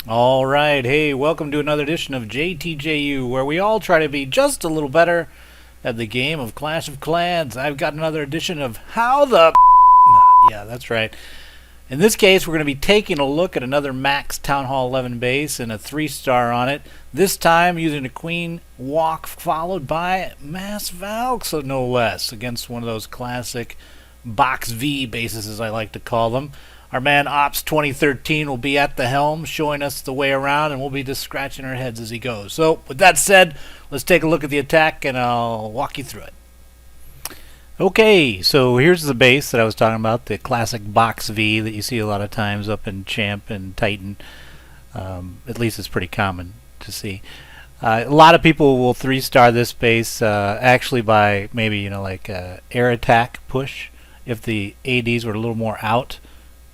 All right, hey, welcome to another edition of JTJU, where we all try to be just a little better at the game of Clash of Clans. I've got another edition of How the Yeah, that's right. In this case, we're going to be taking a look at another Max Town Hall 11 base and a 3-star on it. This time using a Queen Walk followed by Mass Valk, so no less, against one of those classic Box V bases, as I like to call them. Our man Ops 2013 will be at the helm, showing us the way around, and we'll be just scratching our heads as he goes. So, with that said, let's take a look at the attack, and I'll walk you through it. Okay, so here's the base that I was talking about, the classic Box V that you see a lot of times up in Champ and Titan. At least it's pretty common to see. A lot of people will 3-star this base actually by maybe, like air attack push. If the ADs were a little more out,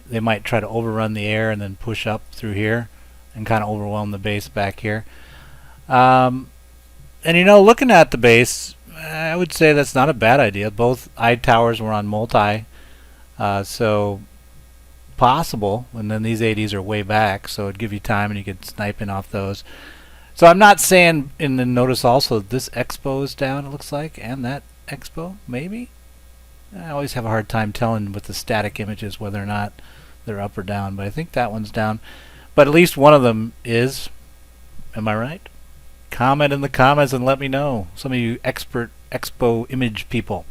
they might try to overrun the air and then push up through here and kind of overwhelm the base back here. And looking at the base, I would say that's not a bad idea. Both eye towers were on multi, so possible. And then these ADs are way back, so it'd give you time and you could snipe in off those. So I'm not saying, and then notice also this expo is down, it looks like, and that expo, maybe? I always have a hard time telling with the static images whether or not they're up or down, but I think that one's down. But at least one of them is. Am I right? Comment in the comments and let me know. Some of you expert expo image people.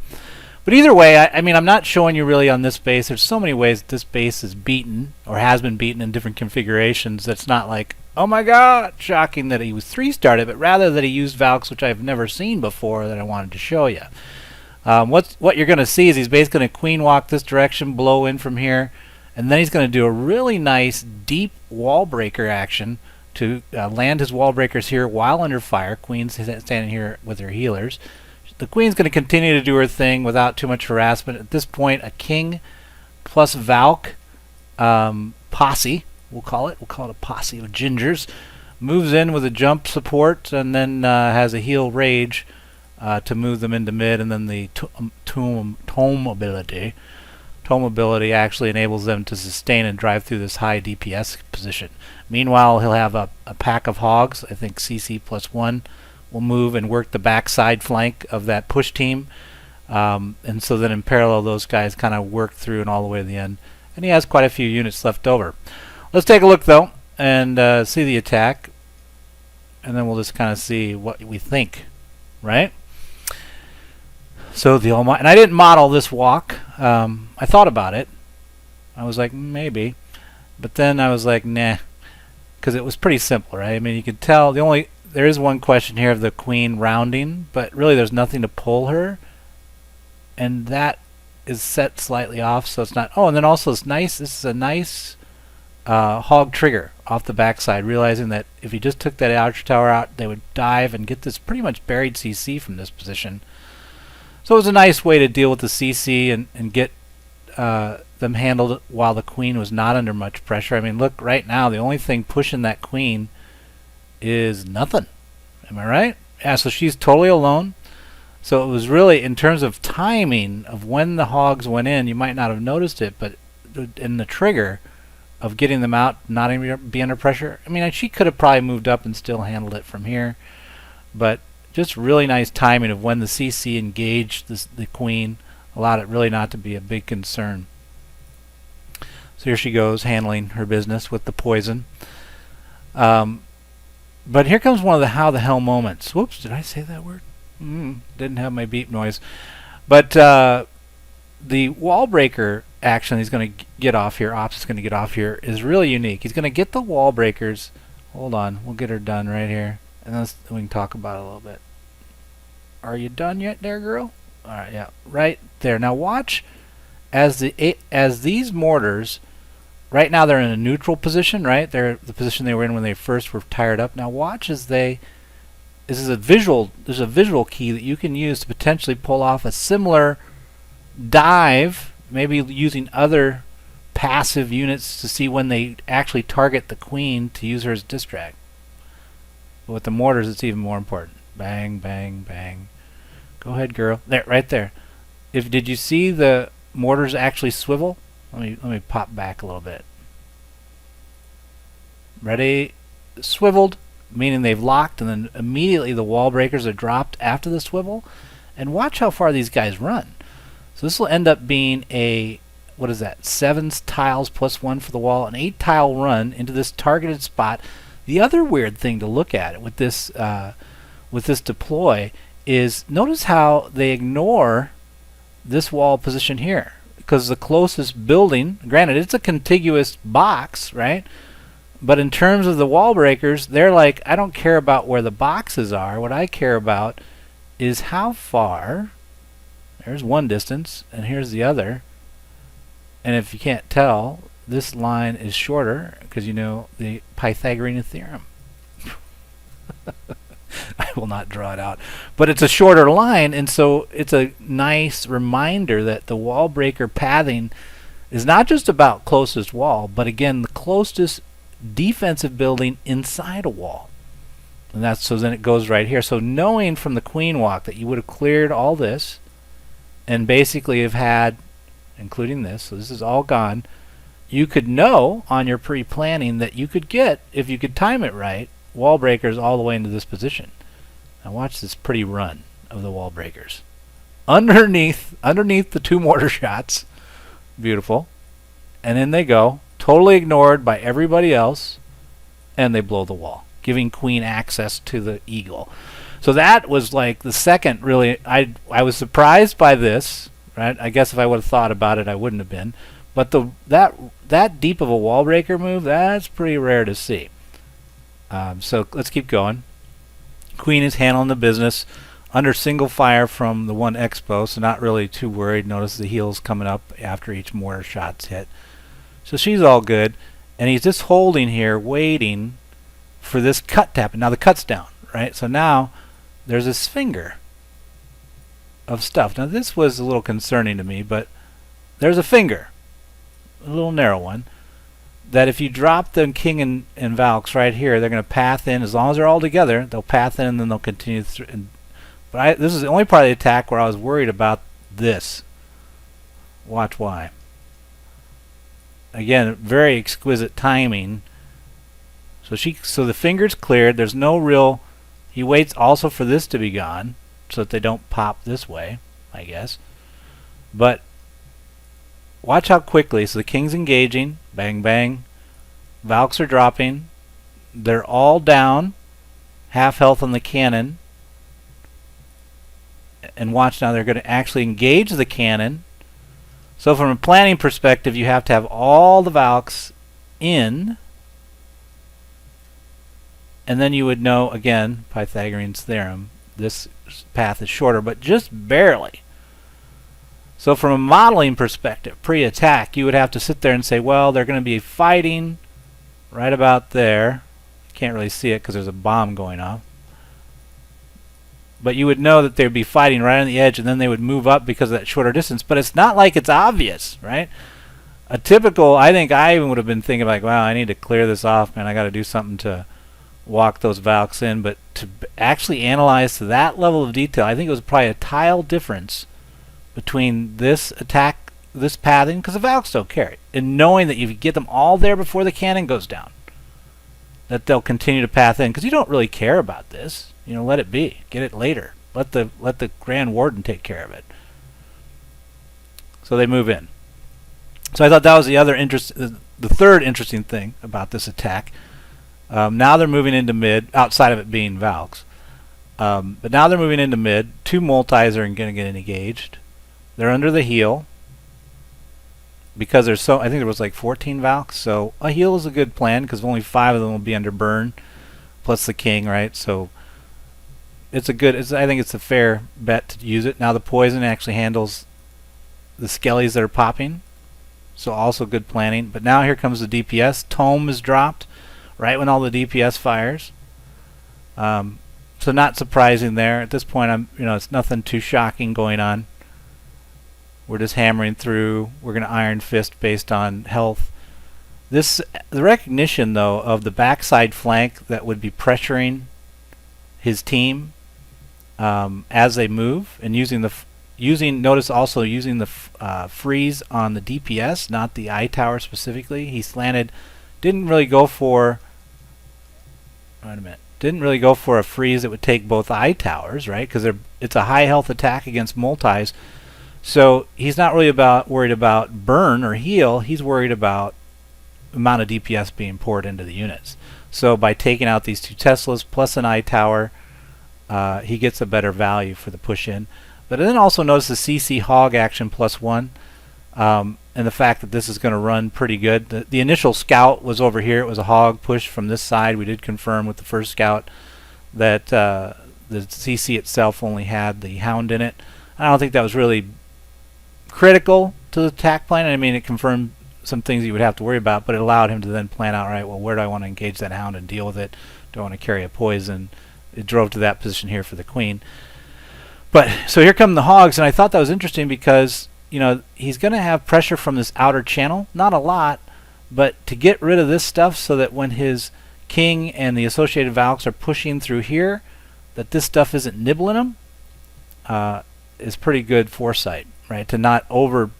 But either way, I mean, I'm not showing you really on this base. There's so many ways that this base is beaten or has been beaten in different configurations. That's not like, oh my god, shocking that he was 3-starred, but rather that he used Valks, which I've never seen before, that I wanted to show you. What you're going to see is he's basically going to queen walk this direction, blow in from here, and then he's going to do a really nice deep wall breaker action to land his wall breakers here while under fire. Queen's standing here with her healers. The queen's going to continue to do her thing without too much harassment. At this point, a king plus Valk posse, we'll call it a posse of gingers, moves in with a jump support and then has a heal rage to move them into mid, and then the tome ability actually enables them to sustain and drive through this high DPS position. Meanwhile, he'll have a pack of hogs. I think cc+1 will move and work the backside flank of that push team, and so then in parallel those guys kind of work through and all the way to the end, and he has quite a few units left over. Let's take a look though and see the attack, and then we'll just kind of see what we think, right? So and I didn't model this walk. I thought about it. I was like, maybe. But then I was like, nah. Because it was pretty simple, right? I mean, you could tell there is one question here of the queen rounding, but really there's nothing to pull her. And that is set slightly off, so it's not. Oh, and then also it's nice. This is a nice hog trigger off the backside, realizing that if he just took that outer tower out, they would dive and get this pretty much buried CC from this position. So it was a nice way to deal with the CC and get them handled while the queen was not under much pressure. I mean, look, right now, the only thing pushing that queen is nothing. Am I right? Yeah, so she's totally alone. So it was really, in terms of timing of when the hogs went in, you might not have noticed it, but in the trigger of getting them out, not even be under pressure, I mean, she could have probably moved up and still handled it from here. But just really nice timing of when the CC engaged the queen, allowed it really not to be a big concern. So here she goes, handling her business with the poison. But here comes one of the how the hell moments. Whoops, did I say that word? Didn't have my beep noise. But the wall breaker action he's going to get off here, Ops is going to get off here, is really unique. He's going to get the wall breakers. Hold on, we'll get her done right here. And then we can talk about it a little bit. Are you done yet there, girl? Alright, yeah, right there. Now watch as these mortars, right now they're in a neutral position, right? They're the position they were in when they first were tired up. Now watch as there's a visual key that you can use to potentially pull off a similar dive, maybe using other passive units to see when they actually target the queen to use her as distract. But with the mortars, it's even more important. Bang, bang, bang. Go ahead, girl. There, right there. Did you see the mortars actually swivel? Let me pop back a little bit. Ready, swiveled, meaning they've locked, and then immediately the wall breakers are dropped after the swivel. And watch how far these guys run. So this will end up being a, what is that, 7 tiles plus 1 for the wall, an 8 tile run into this targeted spot. The other weird thing to look at with this deploy is notice how they ignore this wall position here, because the closest building, granted it's a contiguous box, right? But in terms of the wall breakers, they're like, I don't care about where the boxes are. What I care about is how far. There's one distance, and here's the other. And if you can't tell, this line is shorter because you know the Pythagorean theorem. I will not draw it out. But it's a shorter line, and so it's a nice reminder that the wall breaker pathing is not just about closest wall, but again, the closest defensive building inside a wall. And that's, so then it goes right here. So knowing from the queen walk that you would have cleared all this and basically have had, including this, so this is all gone, you could know on your pre-planning that you could get, if you could time it right, wall breakers all the way into this position. Now watch this pretty run of the wall breakers. Underneath the 2 mortar shots. Beautiful. And in they go, totally ignored by everybody else, and they blow the wall, giving queen access to the eagle. So that was like the second, really, I was surprised by this, right? I guess if I would have thought about it, I wouldn't have been. But that deep of a wall breaker move, that's pretty rare to see. So let's keep going. Queen is handling the business under single fire from the one expo, so not really too worried. Notice the heels coming up after each mortar shot's hit. So she's all good. And he's just holding here, waiting for this cut tap. And now the cut's down, right? So now there's this finger of stuff. Now this was a little concerning to me, but there's a finger, a little narrow one, that if you drop the king and Valks right here, they're going to path in. As long as they're all together, they'll path in and then they'll continue through. But this is the only part of the attack where I was worried about this. Watch why. Again, very exquisite timing. So the finger's cleared. There's no real. He waits also for this to be gone so that they don't pop this way, I guess. But watch how quickly. So the king's engaging. Bang, bang. Valks are dropping. They're all down. Half health on the cannon. And watch now, they're going to actually engage the cannon. So from a planning perspective, you have to have all the Valks in. And then you would know, again, Pythagorean's theorem, this path is shorter, but just barely. So from a modeling perspective, pre-attack, you would have to sit there and say, well, they're going to be fighting right about there. Can't really see it because there's a bomb going off. But you would know that they'd be fighting right on the edge, and then they would move up because of that shorter distance. But it's not like it's obvious, right? A typical, I think I even would have been thinking like, wow, I need to clear this off, man. I got to do something to walk those Valks in. But to actually analyze to that level of detail, I think it was probably a tile difference between this attack, this pathing, because the Valks don't carry, and knowing that if you get them all there before the cannon goes down, that they'll continue to path in, because you don't really care about this. You know, let it be. Get it later. Let the Grand Warden take care of it. So they move in. So I thought that was the third interesting thing about this attack. Now they're moving into mid, outside of it being Valks. But now they're moving into mid. 2 multis are going to get engaged. They're under the heel. Because there's I think there was like 14 Valks. So a heel is a good plan because only 5 of them will be under burn. Plus the king, right? So I think it's a fair bet to use it. Now the poison actually handles the skellies that are popping. So also good planning. But now here comes the DPS. Tome is dropped right when all the DPS fires. So not surprising there. At this point, it's nothing too shocking going on. We're just hammering through. We're going to Iron Fist based on health. The recognition, though, of the backside flank that would be pressuring his team as they move, and notice also using the freeze on the DPS, not the eye tower specifically. He slanted, didn't really go for Wait a minute. Didn't really go for a freeze that would take both eye towers, right? Because it's a high health attack against multis. So he's not really worried about burn or heal. He's worried about the amount of DPS being poured into the units. So by taking out these 2 Teslas plus an eye tower, he gets a better value for the push in. But then also notice the CC hog action +1, and the fact that this is going to run pretty good. The initial scout was over here. It was a hog push from this side. We did confirm with the first scout that the CC itself only had the hound in it. I don't think that was really critical to the attack plan. I mean, it confirmed some things you would have to worry about, but it allowed him to then plan out, right, well, where do I want to engage that hound and deal with it? Do I want to carry a poison? It drove to that position here for the queen. But so here come the hogs, and I thought that was interesting because, you know, he's going to have pressure from this outer channel. Not a lot, but to get rid of this stuff so that when his king and the associated Valks are pushing through here, that this stuff isn't nibbling him, is pretty good foresight, right? To not over...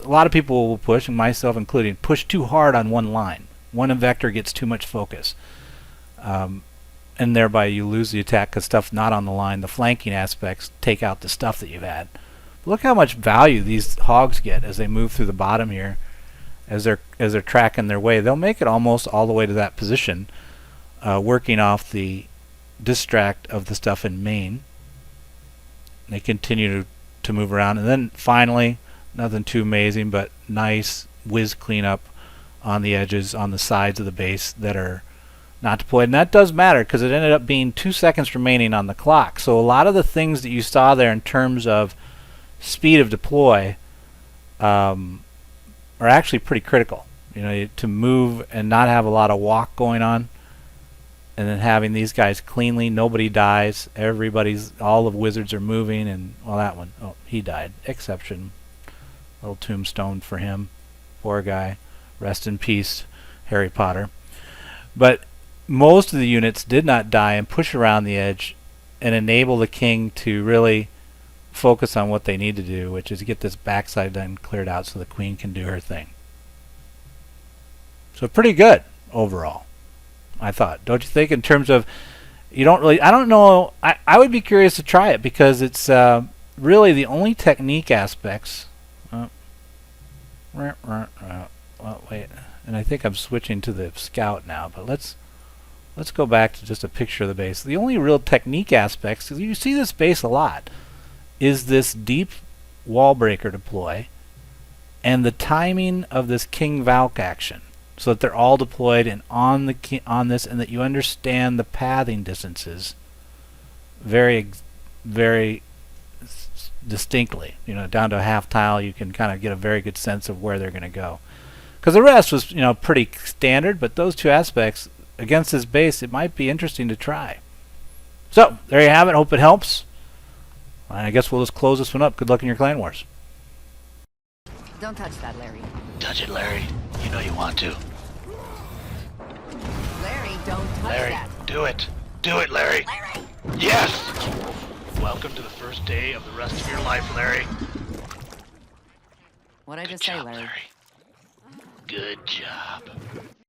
A lot of people will push, and myself including, push too hard on one line. One vector gets too much focus. And thereby you lose the attack because stuff's not on the line. The flanking aspects take out the stuff that you've had. But look how much value these hogs get as they move through the bottom here, as they're tracking their way. They'll make it almost all the way to that position, working off the distract of the stuff in main. They continue to move around, and then finally, nothing too amazing, but nice whiz cleanup on the edges, on the sides of the base that are not deployed. And that does matter because it ended up being 2 seconds remaining on the clock. So a lot of the things that you saw there in terms of speed of deploy are actually pretty critical. You know, to move and not have a lot of walk going on, and then having these guys cleanly, nobody dies, all the wizards are moving, and well, that one, oh, he died. Exception. Little tombstone for him. Poor guy. Rest in peace, Harry Potter. But most of the units did not die and push around the edge and enable the king to really focus on what they need to do, which is get this backside done cleared out so the queen can do her thing. So pretty good overall, I thought. Don't you think? In terms of, I don't know, I would be curious to try it because it's really the only technique aspects. Well, wait, and I think I'm switching to the scout now, but let's go back to just a picture of the base. The only real technique aspects, because you see this base a lot, is this deep wall breaker deploy and the timing of this King Valk action, so that they're all deployed and on this, and that you understand the pathing distances very distinctly. You know, down to a half tile, you can kind of get a very good sense of where they're going to go. Because the rest was, you know, pretty standard, but those two aspects against this base, it might be interesting to try. So there you have it. Hope it helps. And I guess we'll just close this one up. Good luck in your clan wars. Don't touch that, Larry. Touch it, Larry. You know you want to. Larry, don't touch Larry, that. do it. Do it, Larry. Larry! Yes! Welcome to the first day of the rest of your life, Larry. What'd I just Good say, job, Larry? Good job.